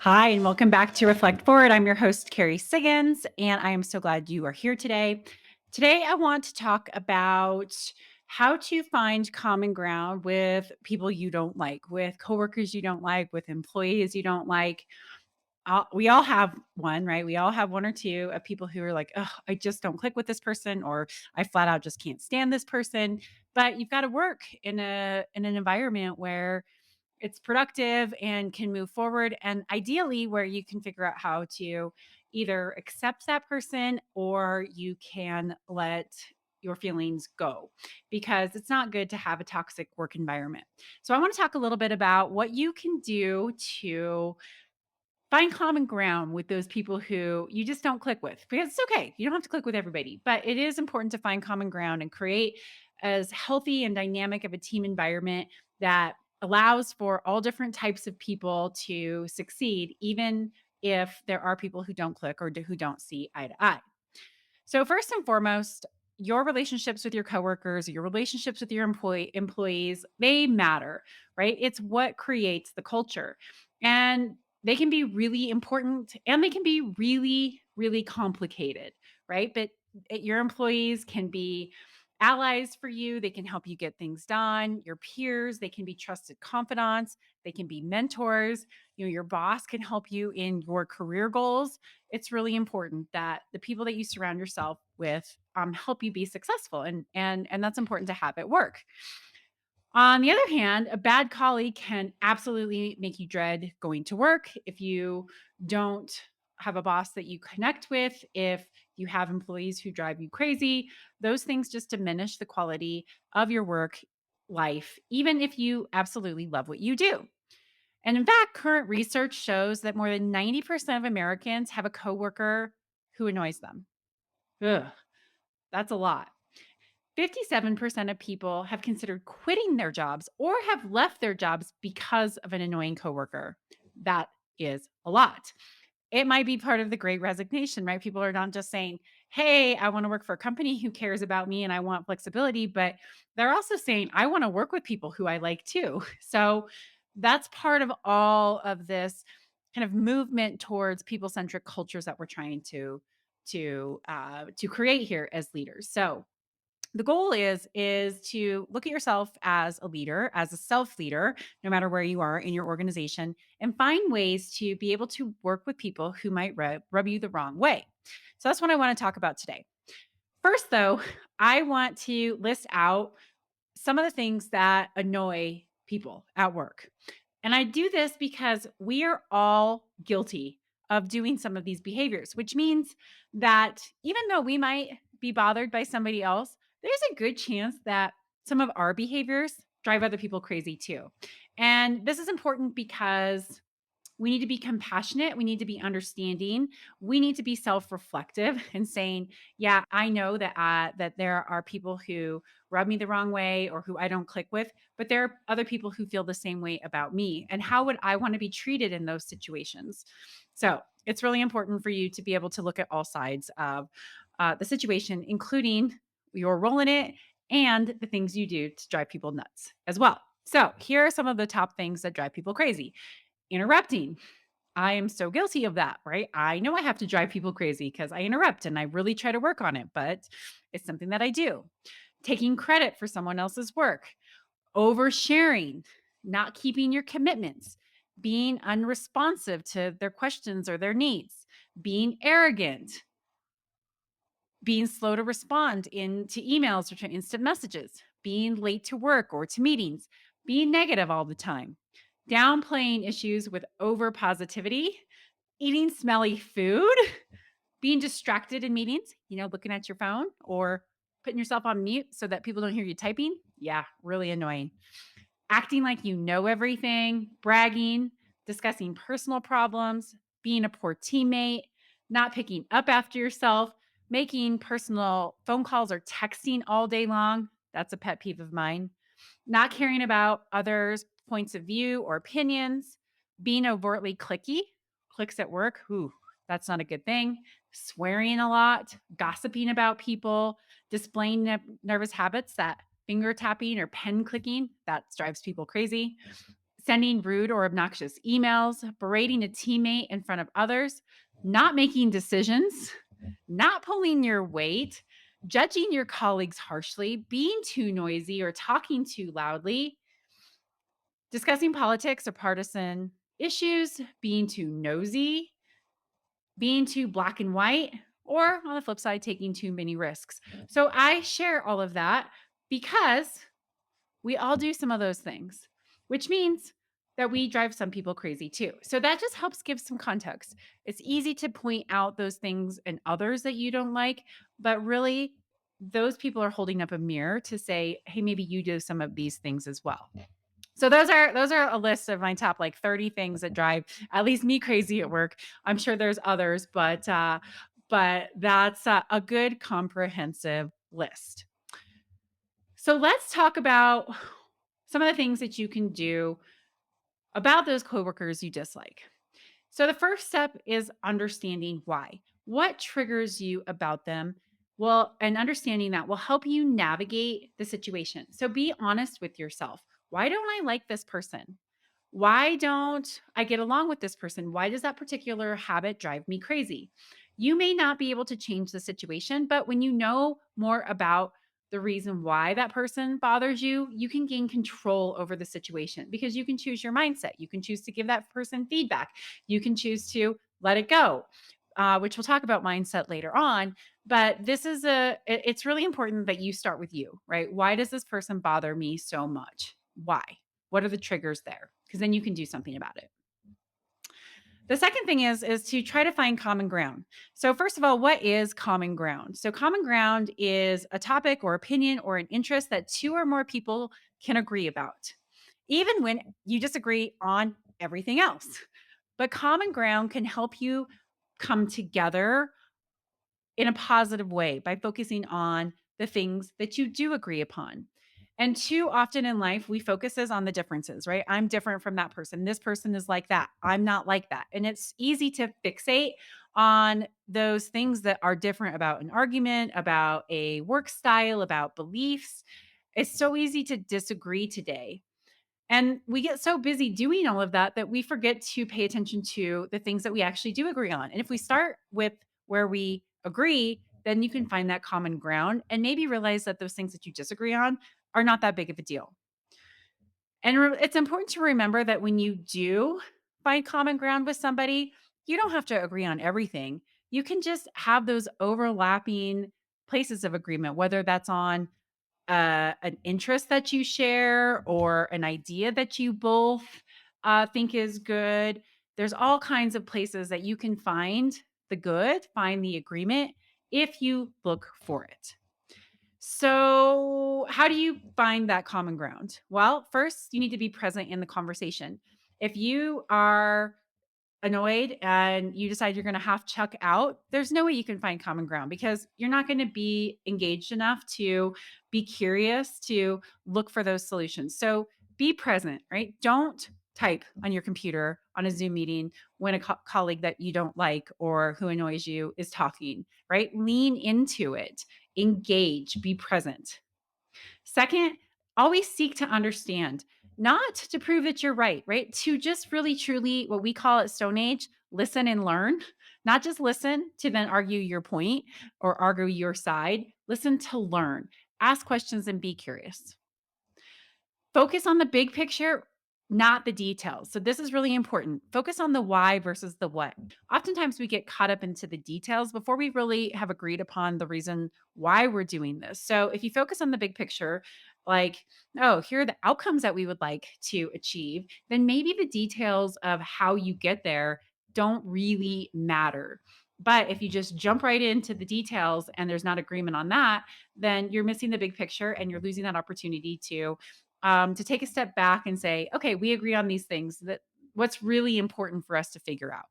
Hi, and welcome back to Reflect Forward. I'm your host, Carrie Siggins, and I am so glad you are here today. Today, I want to talk about how to find common ground with people you don't like, with coworkers you don't like, with employees you don't like. We all have one, right? We all have one or two of people who are like, oh, I just don't click with this person, or I flat out just can't stand this person. But you've got to work in an environment where it's productive and can move forward, and ideally where you can figure out how to either accept that person or you can let your feelings go, because it's not good to have a toxic work environment. So I want to talk a little bit about what you can do to find common ground with those people who you just don't click with, because it's okay, you don't have to click with everybody, but it is important to find common ground and create as healthy and dynamic of a team environment that allows for all different types of people to succeed, even if there are people who don't click or who don't see eye to eye. So first and foremost, your relationships with your coworkers, your relationships with your employees, they matter, right? It's what creates the culture. And they can be really important and they can be really, really complicated, right? But your employees can be allies for you. They can help you get things done. Your peers, they can be trusted confidants. They can be mentors. Your boss can help you in your career goals. It's really important that the people that you surround yourself with help you be successful, and that's important to have at work. On the other hand, a bad colleague can absolutely make you dread going to work if you don't have a boss that you connect with, if you have employees who drive you crazy. Those things just diminish the quality of your work life, even if you absolutely love what you do. And in fact, current research shows that more than 90% of Americans have a coworker who annoys them. Ugh, that's a lot. 57% of people have considered quitting their jobs or have left their jobs because of an annoying coworker. That is a lot. It might be part of the great resignation, right? People are not just saying, hey, I want to work for a company who cares about me and I want flexibility, but they're also saying, I want to work with people who I like too. So that's part of all of this kind of movement towards people-centric cultures that we're trying to create here as leaders. So the goal is to look at yourself as a leader, as a self leader, no matter where you are in your organization, and find ways to be able to work with people who might rub you the wrong way. So that's what I want to talk about today. First, though, I want to list out some of the things that annoy people at work. And I do this because we are all guilty of doing some of these behaviors, which means that even though we might be bothered by somebody else, there's a good chance that some of our behaviors drive other people crazy too. And this is important because we need to be compassionate. We need to be understanding. We need to be self-reflective and saying, "Yeah, I know that there are people who rub me the wrong way or who I don't click with, but there are other people who feel the same way about me. And how would I want to be treated in those situations?" So it's really important for you to be able to look at all sides of the situation, including your role in it and the things you do to drive people nuts as well. So here are some of the top things that drive people crazy. Interrupting. I am so guilty of that, right? I know I have to drive people crazy because I interrupt and I really try to work on it, but it's something that I do. Taking credit for someone else's work, oversharing, not keeping your commitments, being unresponsive to their questions or their needs, being arrogant, being slow to respond to emails or to instant messages, being late to work or to meetings, being negative all the time, downplaying issues with over positivity, eating smelly food, being distracted in meetings, looking at your phone or putting yourself on mute so that people don't hear you typing. Yeah, really annoying. Acting like you know everything, bragging, discussing personal problems, being a poor teammate, not picking up after yourself, making personal phone calls or texting all day long. That's a pet peeve of mine. Not caring about others' points of view or opinions, being overtly clicky, clicks at work. Ooh, that's not a good thing. Swearing a lot, gossiping about people, displaying nervous habits, that finger tapping or pen clicking, that drives people crazy. sending rude or obnoxious emails, berating a teammate in front of others, not making decisions, not pulling your weight, judging your colleagues harshly, being too noisy or talking too loudly, discussing politics or partisan issues, being too nosy, being too black and white, or on the flip side, taking too many risks. So I share all of that because we all do some of those things, which means that we drive some people crazy too. So that just helps give some context. It's easy to point out those things and others that you don't like, but really, those people are holding up a mirror to say, hey, maybe you do some of these things as well. So those are a list of my top like 30 things that drive at least me crazy at work. I'm sure there's others, but that's a good comprehensive list. So let's talk about some of the things that you can do about those coworkers you dislike. So the first step is understanding why. What triggers you about them? Well, and understanding that will help you navigate the situation. So be honest with yourself. Why don't I like this person? Why don't I get along with this person? Why does that particular habit drive me crazy? You may not be able to change the situation, but when you know more about the reason why that person bothers you, you can gain control over the situation because you can choose your mindset. You can choose to give that person feedback. You can choose to let it go, which we'll talk about mindset later on. But it's really important that you start with you, right? Why does this person bother me so much? Why? What are the triggers there? Because then you can do something about it. The second thing is to try to find common ground. So first of all, what is common ground? So common ground is a topic or opinion or an interest that two or more people can agree about, even when you disagree on everything else. But common ground can help you come together in a positive way by focusing on the things that you do agree upon. And too often in life, we focuses on the differences, right? I'm different from that person. This person is like that. I'm not like that. And it's easy to fixate on those things that are different about an argument, about a work style, about beliefs. It's so easy to disagree today. And we get so busy doing all of that that we forget to pay attention to the things that we actually do agree on. And if we start with where we agree, then you can find that common ground and maybe realize that those things that you disagree on are not that big of a deal. And it's important to remember that when you do find common ground with somebody, you don't have to agree on everything. You can just have those overlapping places of agreement, whether that's on an interest that you share or an idea that you both think is good. There's all kinds of places that you can find the good, find the agreement if you look for it. So, how do you find that common ground? Well, first, you need to be present in the conversation. If you are annoyed and you decide you're going to half chuck out, there's no way you can find common ground because you're not going to be engaged enough to be curious to look for those solutions. So be present, right? Don't type on your computer on a Zoom meeting when a colleague that you don't like or who annoys you is talking, right? Lean into it, engage, be present. Second, always seek to understand, not to prove that you're right, right? To just really, truly, what we call at Stone Age, listen and learn, not just listen to then argue your point or argue your side. Listen to learn, ask questions, and be curious. Focus on the big picture, not the details. So, this is really important. Focus on the why versus the what. Oftentimes, we get caught up into the details before we really have agreed upon the reason why we're doing this. So, if you focus on the big picture, like, oh, here are the outcomes that we would like to achieve, then maybe the details of how you get there don't really matter. But if you just jump right into the details and there's not agreement on that, then you're missing the big picture and you're losing that opportunity to take a step back and say, okay, we agree on these things. That what's really important for us to figure out.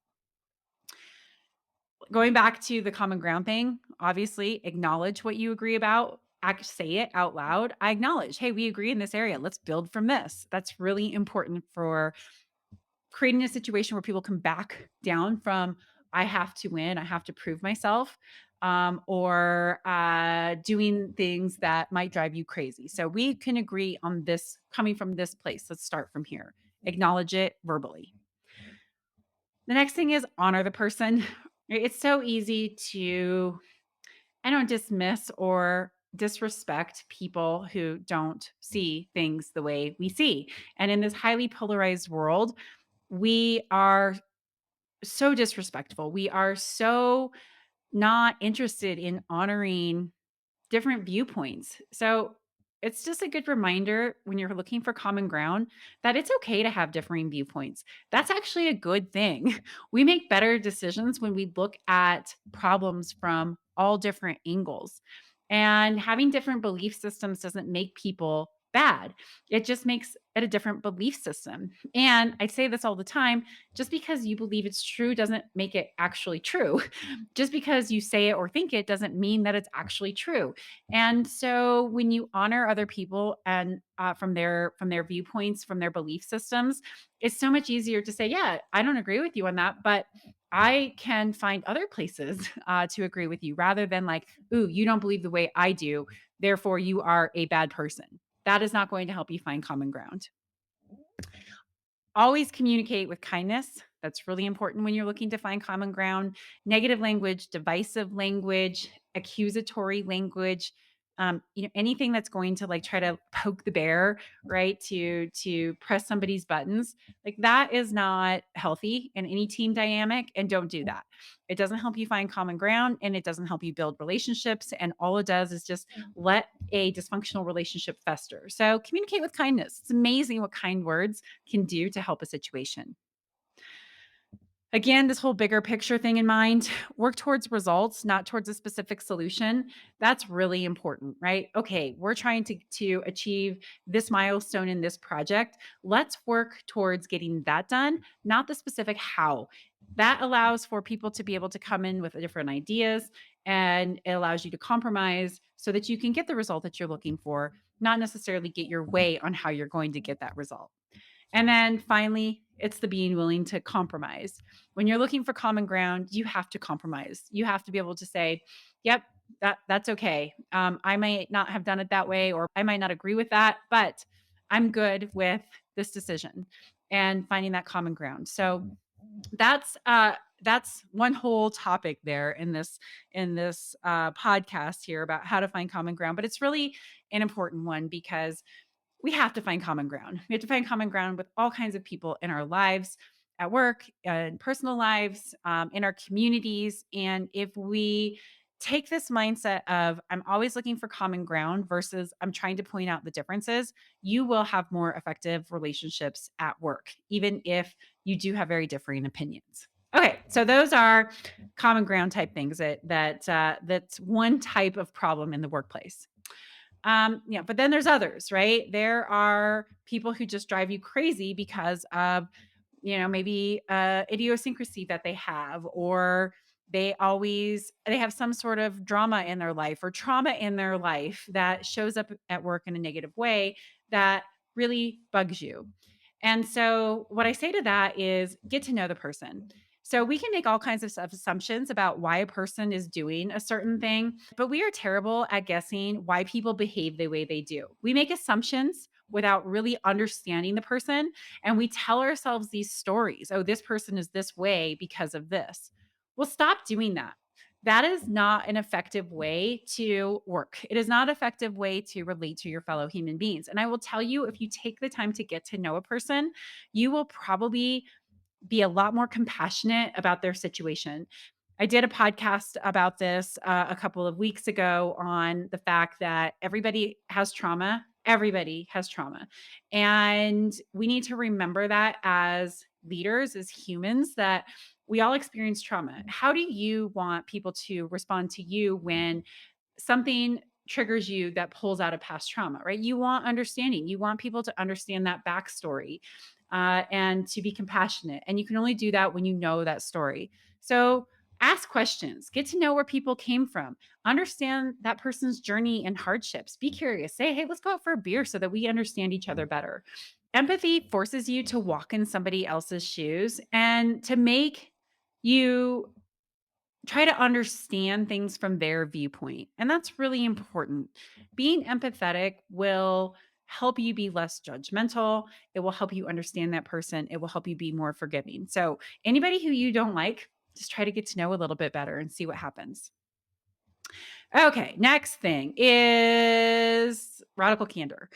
Going back to the common ground thing, obviously acknowledge what you agree about. Say it out loud. I acknowledge, hey, we agree in this area. Let's build from this. That's really important for creating a situation where people come back down from I have to win, I have to prove myself, or doing things that might drive you crazy. So we can agree on this coming from this place. Let's start from here acknowledge it verbally. The next thing is honor the person. It's so easy to, I don't dismiss or disrespect people who don't see things the way we see. And in this highly polarized world, we are so disrespectful. We are so not interested in honoring different viewpoints. So it's just a good reminder when you're looking for common ground that it's okay to have differing viewpoints. That's actually a good thing. We make better decisions when we look at problems from all different angles. And having different belief systems doesn't make people bad. It just makes it a different belief system. And I say this all the time, just because you believe it's true doesn't make it actually true. Just because you say it or think it doesn't mean that it's actually true. And so when you honor other people and from their viewpoints, from their belief systems, it's so much easier to say, yeah, I don't agree with you on that, but I can find other places to agree with you rather than like, ooh, you don't believe the way I do, therefore you are a bad person. That is not going to help you find common ground. Always communicate with kindness. That's really important when you're looking to find common ground. Negative language, divisive language, accusatory language, anything that's going to like try to poke the bear, right? To press somebody's buttons, like that is not healthy in any team dynamic. And don't do that. It doesn't help you find common ground, and it doesn't help you build relationships. And all it does is just let a dysfunctional relationship fester. So communicate with kindness. It's amazing what kind words can do to help a situation. Again, this whole bigger picture thing in mind, work towards results, not towards a specific solution. That's really important, right? Okay, we're trying to achieve this milestone in this project. Let's work towards getting that done, not the specific how. That allows for people to be able to come in with different ideas, and it allows you to compromise so that you can get the result that you're looking for, not necessarily get your way on how you're going to get that result. And then finally, it's the being willing to compromise. When you're looking for common ground, you have to compromise. You have to be able to say, "Yep, that's okay. I might not have done it that way, or I might not agree with that, but I'm good with this decision," and finding that common ground. So that's one whole topic there in this podcast here about how to find common ground. But it's really an important one because we have to find common ground. We have to find common ground with all kinds of people in our lives, at work, in personal lives, in our communities. And if we take this mindset of I'm always looking for common ground versus I'm trying to point out the differences, you will have more effective relationships at work, even if you do have very differing opinions. Okay, so those are common ground type things that's one type of problem in the workplace. But then there's others, right? There are people who just drive you crazy because of, maybe idiosyncrasy that they have, or they have some sort of drama in their life or trauma in their life that shows up at work in a negative way that really bugs you. And so what I say to that is get to know the person. So we can make all kinds of assumptions about why a person is doing a certain thing, but we are terrible at guessing why people behave the way they do. We make assumptions without really understanding the person, and we tell ourselves these stories. Oh, this person is this way because of this. Well, stop doing that. That is not an effective way to work. It is not an effective way to relate to your fellow human beings. And I will tell you, if you take the time to get to know a person, you will probably be a lot more compassionate about their situation. I did a podcast about this a couple of weeks ago on the fact that everybody has trauma. Everybody has trauma. And we need to remember that as leaders, as humans, that we all experience trauma. How do you want people to respond to you when something triggers you that pulls out of past trauma, right? You want understanding. You want people to understand that backstory and to be compassionate. And you can only do that when you know that story. So ask questions, get to know where people came from, understand that person's journey and hardships. Be curious. Say, hey, let's go out for a beer so that we understand each other better. Empathy forces you to walk in somebody else's shoes and to make you try to understand things from their viewpoint. And that's really important. Being empathetic will help you be less judgmental. It will help you understand that person. It will help you be more forgiving. So, anybody who you don't like, just try to get to know a little bit better and see what happens. Okay, next thing is radical candor.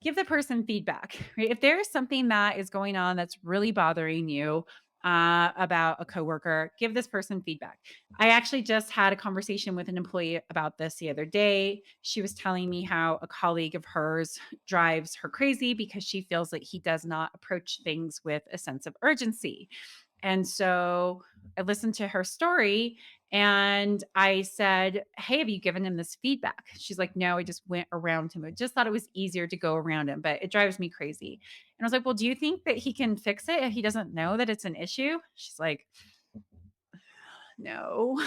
Give the person feedback, right? If there's something that is going on that's really bothering you about a coworker, give this person feedback. I actually just had a conversation with an employee about this the other day. She was telling me how a colleague of hers drives her crazy because she feels that he does not approach things with a sense of urgency. And so I listened to her story and I said, "Hey, have you given him this feedback?" She's like, "No, I just went around him. I just thought it was easier to go around him, but it drives me crazy." And I was like, "Well, do you think that he can fix it if he doesn't know that it's an issue?" She's like, "No."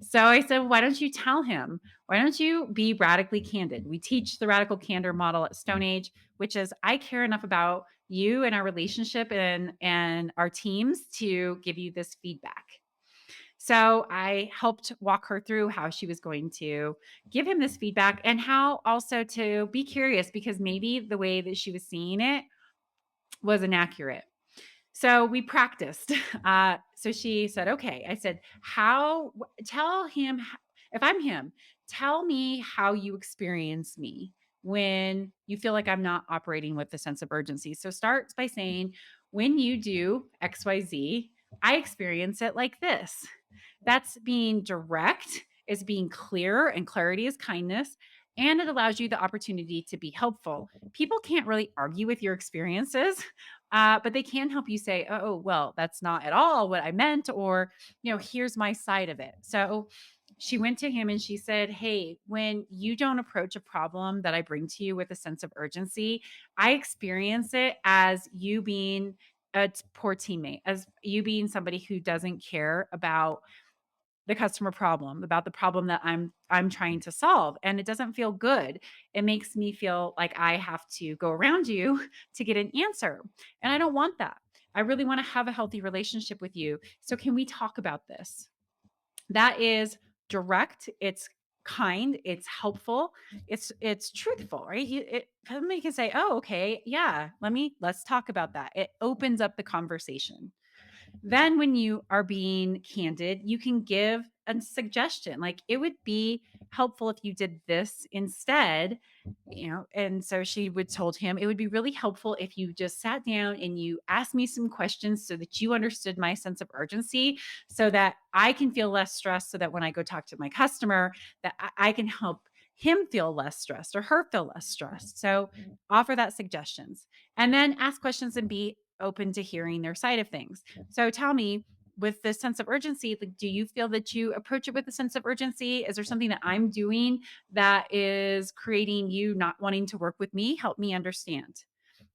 So I said, "Why don't you tell him? Why don't you be radically candid?" We teach the radical candor model at Stone Age, which is I care enough about you and our relationship and our teams to give you this feedback. So I helped walk her through how she was going to give him this feedback and how also to be curious because maybe the way that she was seeing it was inaccurate. So we practiced. So she said, "Okay." I said, tell him, if I'm him, tell me how you experience me when you feel like I'm not operating with a sense of urgency." So start by saying, "When you do XYZ, I experience it like this." That's being direct, is being clear, and clarity is kindness. And it allows you the opportunity to be helpful. People can't really argue with your experiences, but they can help you say, "Oh, well, that's not at all what I meant," or, "Here's my side of it." So she went to him and she said, "Hey, when you don't approach a problem that I bring to you with a sense of urgency, I experience it as you being a poor teammate, as you being somebody who doesn't care about the customer problem, about the problem that I'm trying to solve, and it doesn't feel good. It makes me feel like I have to go around you to get an answer, and I don't want that. I really wanna have a healthy relationship with you. So can we talk about this?" That is direct, it's kind, it's helpful, it's truthful, right? Somebody can say, "Oh, okay, yeah, let's talk about that." It opens up the conversation. Then when you are being candid, you can give a suggestion. Like, "It would be helpful if you did this instead." And so she would told him, "It would be really helpful if you just sat down and you asked me some questions so that you understood my sense of urgency so that I can feel less stressed so that when I go talk to my customer that I can help him feel less stressed or her feel less stressed." So offer that suggestions and then ask questions and be open to hearing their side of things. So tell me, with this sense of urgency, like, do you feel that you approach it with a sense of urgency? Is there something that I'm doing that is creating you not wanting to work with me? Help me understand.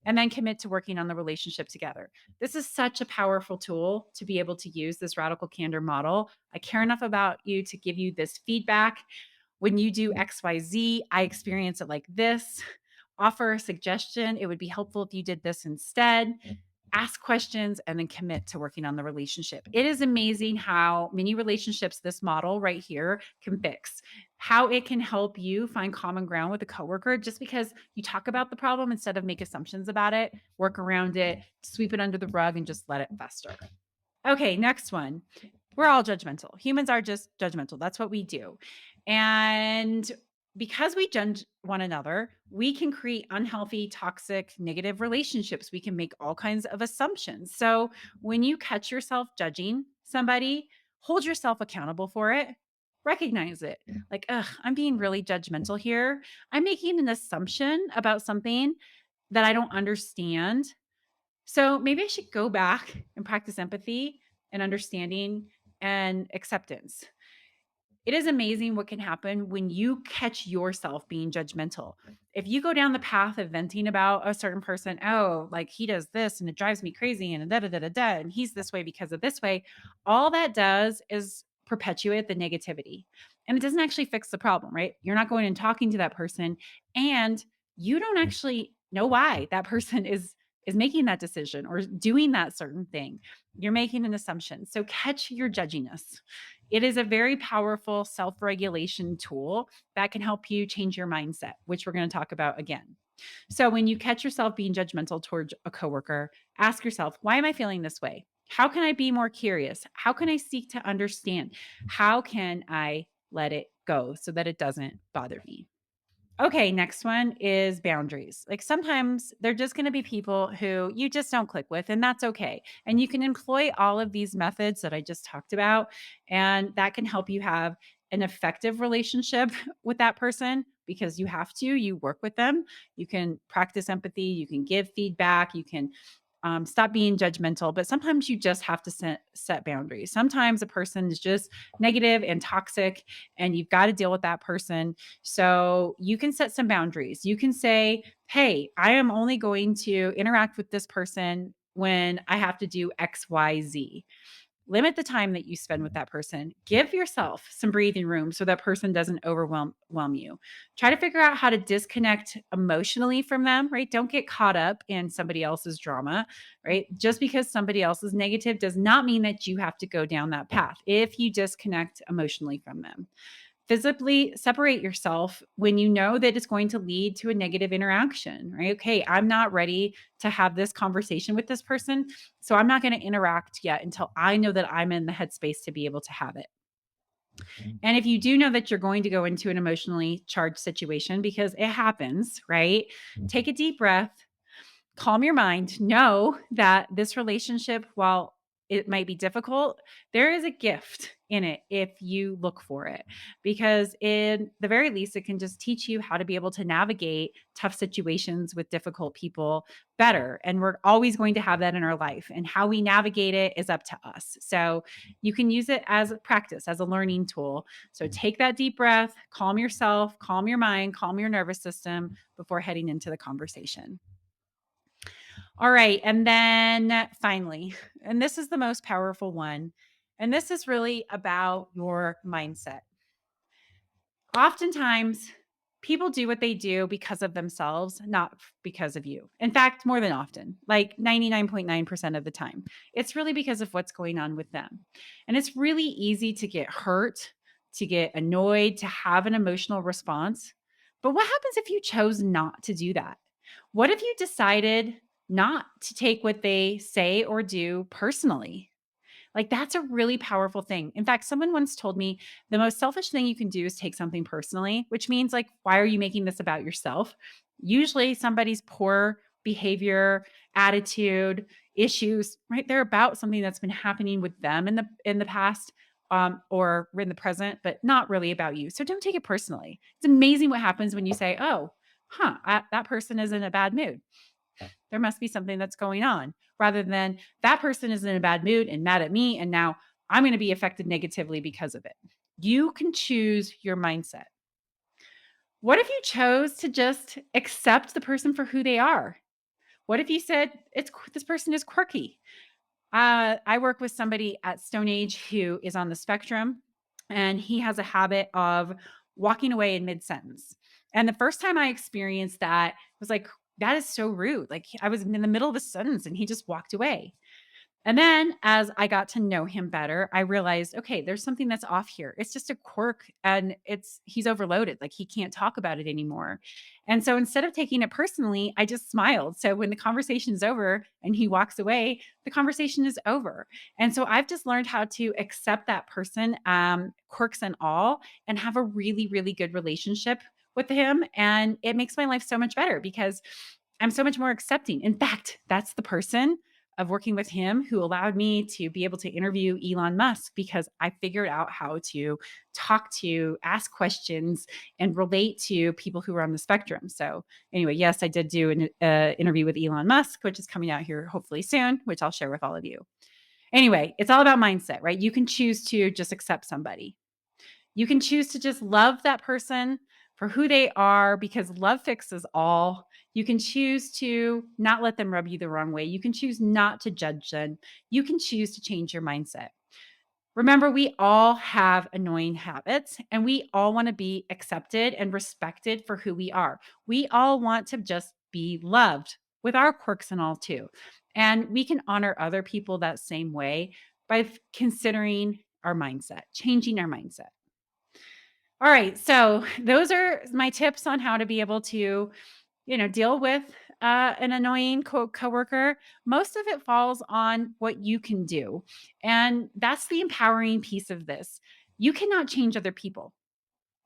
And then commit to working on the relationship together. This is such a powerful tool to be able to use this radical candor model. I care enough about you to give you this feedback. When you do XYZ, I experience it like this. Offer a suggestion. It would be helpful if you did this instead. Ask questions and then commit to working on the relationship. It is amazing how many relationships this model right here can fix. How it can help you find common ground with a coworker just because you talk about the problem instead of make assumptions about it, work around it, sweep it under the rug and just let it fester. Okay, next one. We're all judgmental. Humans are just judgmental. That's what we do. And because we judge one another, we can create unhealthy, toxic, negative relationships. We can make all kinds of assumptions. So when you catch yourself judging somebody, hold yourself accountable for it. Recognize it. Like, ugh, I'm being really judgmental here. I'm making an assumption about something that I don't understand. So maybe I should go back and practice empathy and understanding and acceptance. It is amazing what can happen when you catch yourself being judgmental. If you go down the path of venting about a certain person, "Oh, like he does this and it drives me crazy and da da da da da, and he's this way because of this way," all that does is perpetuate the negativity. And it doesn't actually fix the problem, right? You're not going and talking to that person, and you don't actually know why that person is is making that decision or doing that certain thing. You're making an assumption. So catch your judginess. It is a very powerful self regulation tool that can help you change your mindset, which we're going to talk about again. So when you catch yourself being judgmental towards a coworker, ask yourself, why am I feeling this way? How can I be more curious? How can I seek to understand? How can I let it go so that it doesn't bother me? Okay, next one is boundaries. Like sometimes they're just going to be people who you just don't click with, and that's okay. And you can employ all of these methods that I just talked about, and that can help you have an effective relationship with that person because you have to, you work with them, you can practice empathy, you can give feedback, you can stop being judgmental, but sometimes you just have to set boundaries. Sometimes a person is just negative and toxic, and you've got to deal with that person. So you can set some boundaries. You can say, hey, I am only going to interact with this person when I have to do XYZ. Limit the time that you spend with that person. Give yourself some breathing room so that person doesn't overwhelm you. Try to figure out how to disconnect emotionally from them, right? Don't get caught up in somebody else's drama, right? Just because somebody else is negative does not mean that you have to go down that path if you disconnect emotionally from them. Physically separate yourself when you know that it's going to lead to a negative interaction, right? Okay, I'm not ready to have this conversation with this person, so I'm not going to interact yet until I know that I'm in the headspace to be able to have it. And if you do know that you're going to go into an emotionally charged situation, because it happens, right? Take a deep breath, calm your mind. Know that this relationship, while it might be difficult, there is a gift in it if you look for it. Because, in the very least, it can just teach you how to be able to navigate tough situations with difficult people better. And we're always going to have that in our life. And how we navigate it is up to us. So you can use it as a practice, as a learning tool. So take that deep breath, calm yourself, calm your mind, calm your nervous system before heading into the conversation. All right. And then finally, and this is the most powerful one, and this is really about your mindset. Oftentimes, people do what they do because of themselves, not because of you. In fact, more than often, like 99.9% of the time, it's really because of what's going on with them. And it's really easy to get hurt, to get annoyed, to have an emotional response. But what happens if you chose not to do that? What if you decided not to take what they say or do personally? Like, that's a really powerful thing. In fact, someone once told me the most selfish thing you can do is take something personally, which means, like, why are you making this about yourself? Usually somebody's poor behavior, attitude, issues, right? They're about something that's been happening with them in the past, or in the present, but not really about you. So don't take it personally. It's amazing what happens when you say, "Oh, huh, that person is in a bad mood. There must be something that's going on," rather than that person is in a bad mood and mad at me. And now I'm going to be affected negatively because of it. You can choose your mindset. What if you chose to just accept the person for who they are? What if you said, this person is quirky? I work with somebody at Stone Age who is on the spectrum, and he has a habit of walking away in mid sentence. And the first time I experienced that was like, that is so rude. Like, I was in the middle of a sentence and he just walked away. And then as I got to know him better, I realized, okay, there's something that's off here. It's just a quirk, and he's overloaded. Like, he can't talk about it anymore. And so instead of taking it personally, I just smiled. So when the conversation is over and he walks away, the conversation is over. And so I've just learned how to accept that person, quirks and all, and have a really, really good relationship with him. And it makes my life so much better because I'm so much more accepting. In fact, that's the person of working with him who allowed me to be able to interview Elon Musk, because I figured out how to talk to, ask questions, and relate to people who are on the spectrum. So, anyway, yes, I did do an interview with Elon Musk, which is coming out here hopefully soon, which I'll share with all of you. Anyway, it's all about mindset, right? You can choose to just accept somebody. You can choose to just love that person for who they are, because love fixes all. You can choose to not let them rub you the wrong way. You can choose not to judge them. You can choose to change your mindset. Remember, we all have annoying habits, and we all want to be accepted and respected for who we are. We all want to just be loved. with our quirks and all too. And we can honor other people that same way by considering our mindset, changing our mindset. All right. So those are my tips on how to be able to, deal with an annoying coworker. Most of it falls on what you can do. And that's the empowering piece of this. You cannot change other people.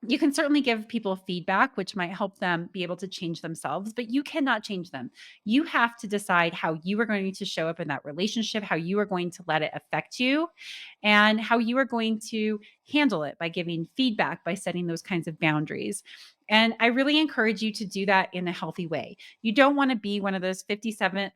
You can certainly give people feedback, which might help them be able to change themselves, but you cannot change them. You have to decide how you are going to show up in that relationship, how you are going to let it affect you, and how you are going to handle it by giving feedback, by setting those kinds of boundaries. And I really encourage you to do that in a healthy way. You don't want to be one of those 57%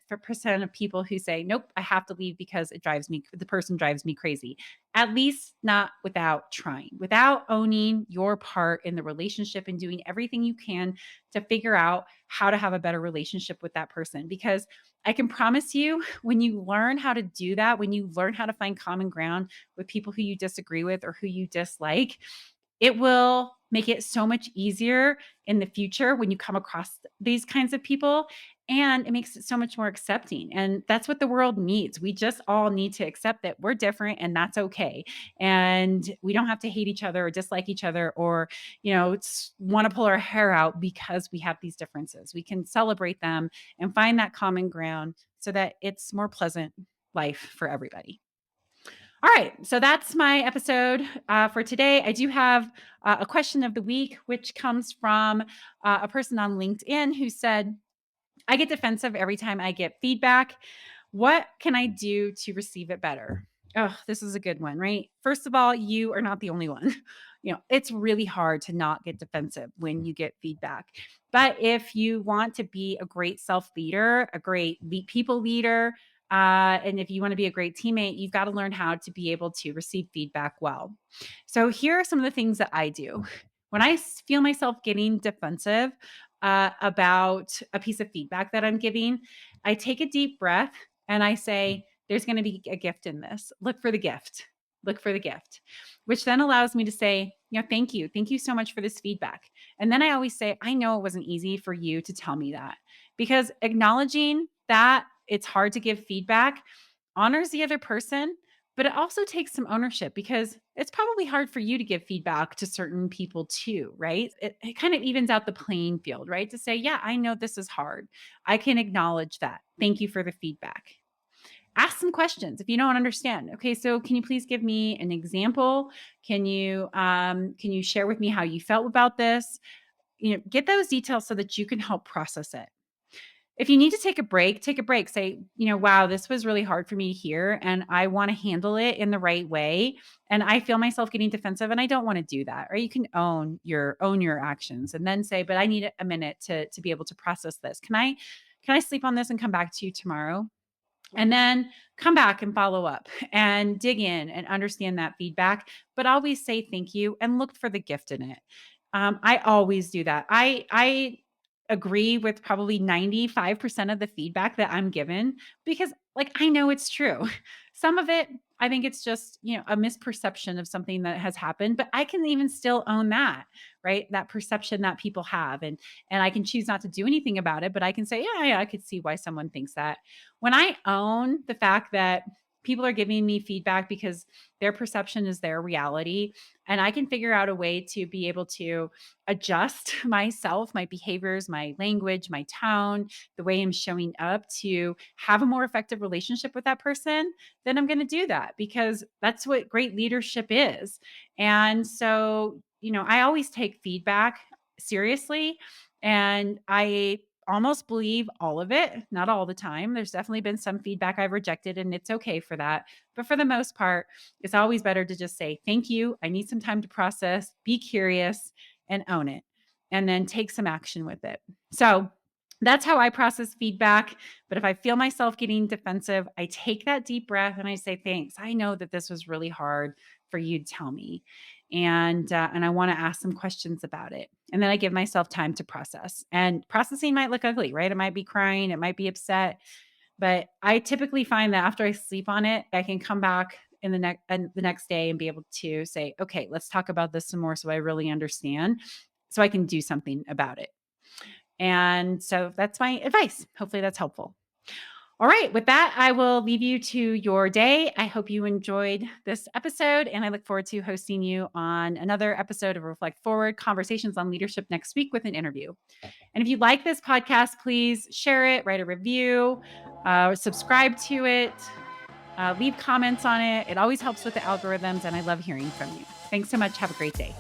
of people who say, nope, I have to leave because the person drives me crazy. At least not without trying, without owning your part in the relationship and doing everything you can to figure out how to have a better relationship with that person. Because I can promise you, when you learn how to do that, when you learn how to find common ground with people who you disagree with or who you dislike, it will make it so much easier in the future when you come across these kinds of people. And it makes it so much more accepting. And that's what the world needs. We just all need to accept that we're different and that's okay. And we don't have to hate each other or dislike each other or, want to pull our hair out because we have these differences. We can celebrate them and find that common ground so that it's more pleasant life for everybody. All right. So that's my episode for today. I do have a question of the week, which comes from a person on LinkedIn who said, I get defensive every time I get feedback. What can I do to receive it better? Oh, this is a good one, right? First of all, you are not the only one. It's really hard to not get defensive when you get feedback. But if you want to be a great self leader, a great people leader, and if you want to be a great teammate, you've got to learn how to be able to receive feedback well. So here are some of the things that I do. When I feel myself getting defensive, about a piece of feedback that I'm giving, I take a deep breath and I say, there's going to be a gift in this. Look for the gift. Look for the gift, which then allows me to say, thank you. Thank you so much for this feedback. And then I always say, I know it wasn't easy for you to tell me that, because acknowledging that it's hard to give feedback honors the other person, but it also takes some ownership because it's probably hard for you to give feedback to certain people too, right? It kind of evens out the playing field, right? To say, yeah, I know this is hard. I can acknowledge that. Thank you for the feedback. Ask some questions if you don't understand. Okay, so can you please give me an example? Can you share with me how you felt about this? Get those details so that you can help process it. If you need to take a break, take a break. Say, wow, this was really hard for me to hear, and I want to handle it in the right way. And I feel myself getting defensive, and I don't want to do that. Or you can own your actions, and then say, but I need a minute to be able to process this. Can I sleep on this and come back to you tomorrow? And then come back and follow up and dig in and understand that feedback, but always say thank you and look for the gift in it. I always do that. I agree with probably 95% of the feedback that I'm given because, like, I know it's true. Some of it, I think it's just, a misperception of something that has happened, but I can even still own that, right? That perception that people have. And I can choose not to do anything about it, but I can say, yeah, I could see why someone thinks that. When I own the fact that people are giving me feedback because their perception is their reality, and I can figure out a way to be able to adjust myself, my behaviors, my language, my tone, the way I'm showing up to have a more effective relationship with that person, then I'm going to do that because that's what great leadership is. And so, I always take feedback seriously, and I almost believe all of it, not all the time. There's definitely been some feedback I've rejected, and it's okay for that. But for the most part, it's always better to just say, thank you. I need some time to process, be curious, and own it, and then take some action with it. So that's how I process feedback. But if I feel myself getting defensive, I take that deep breath and I say, thanks. I know that this was really hard for you to tell me. And I want to ask some questions about it. And then I give myself time to process. And processing might look ugly, right? It might be crying, it might be upset, but I typically find that after I sleep on it, I can come back in the next day and be able to say, okay, let's talk about this some more so I really understand, so I can do something about it. And so that's my advice. Hopefully that's helpful. All right. With that, I will leave you to your day. I hope you enjoyed this episode, and I look forward to hosting you on another episode of Reflect Forward Conversations on Leadership next week with an interview. And if you like this podcast, please share it, write a review, subscribe to it, leave comments on it. It always helps with the algorithms, and I love hearing from you. Thanks so much. Have a great day.